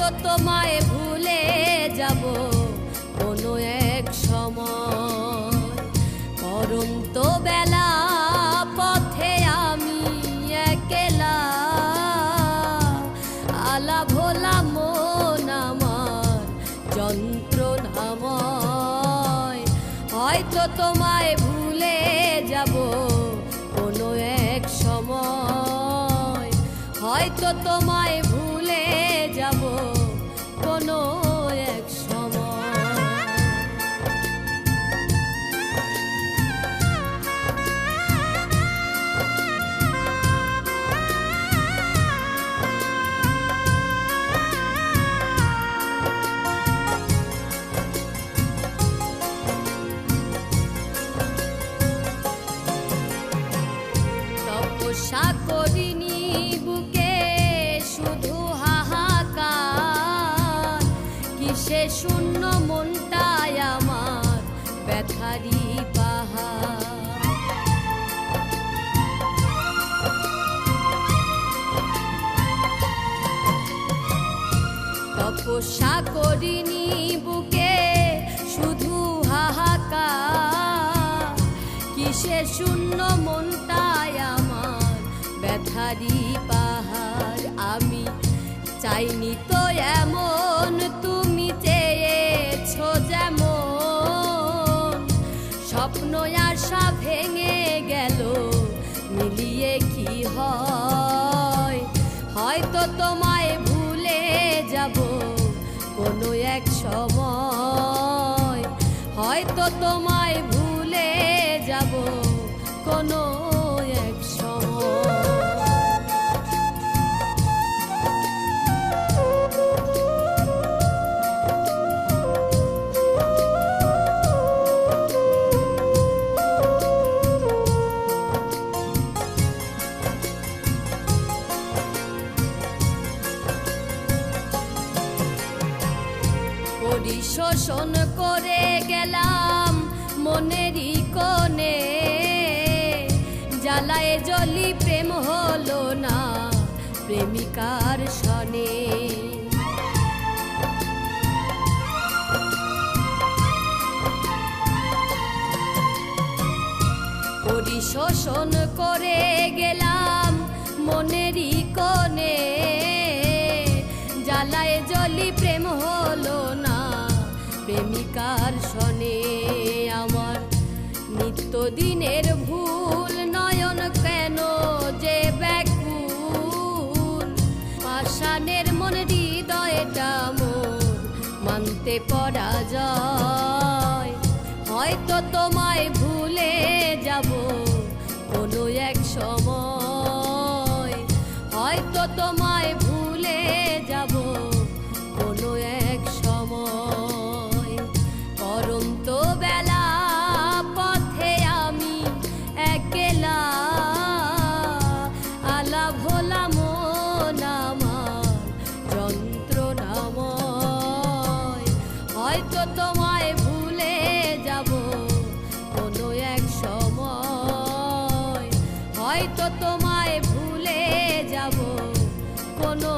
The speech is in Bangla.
হয়তো তোমায় ভুলে যাব কোনো এক সময়। পরন্ত বেলা পথে আমি একলা, আলা ভোলা মন আমার যন্ত্রণাময়। হয়তো তোমায় ভুলে যাব কোনো এক সময়, হয়তো তোমায় ভুলে যাব কোনো এক সময়। তপস্যা করিনি বুকে শুধু হাহাকার, কিসে শূন্য মনটায় আমার ব্যথারি পাহাড়। তপস্যা করিনি বুকে শুধু হাহাকার, কিসে শূন্য মনটায় আমার ব্যথারি পাহাড়। আমি চাইনি তো এমন, তুমি চেয়েছো যেমন। স্বপ্ন আশা ভেঙে গেল, মিলিয়ে কি হয়। হয়তো তোমায় ভুলে যাব কোনো এক সময়, হয়তো তোমায় ভুলে যাব কোনো এক সময়। পরিশোষণ করে গেলাম মনেরই কোণে, জ্বালায় জ্বলি প্রেম হলো না প্রেমিকার সনে। পরিশোষণ করে গেলাম মনেরই কোণে, জ্বালায় জ্বলি প্রেম হলো না প্রেমিকার সনে। আমার নিত্যদিনের ভুল নয়ন কেন যে ব্যাকুল, পাষাণের মন হৃদয়টা মোর মানতে পরাজয়। হয়তো তোমায় ভুলে যাব কোনো এক সময়, হয়তো তোমায় ভুলে যাব কোনো এক সময়। পরন্ত বেলা পথে আমি একলা, আলা ভোলা মন আমার যন্ত্রণাময়। হয়তো তোমায় ভুলে যাব কোনো এক সময়, হয়তো তোমায় ভুলে যাব কোনো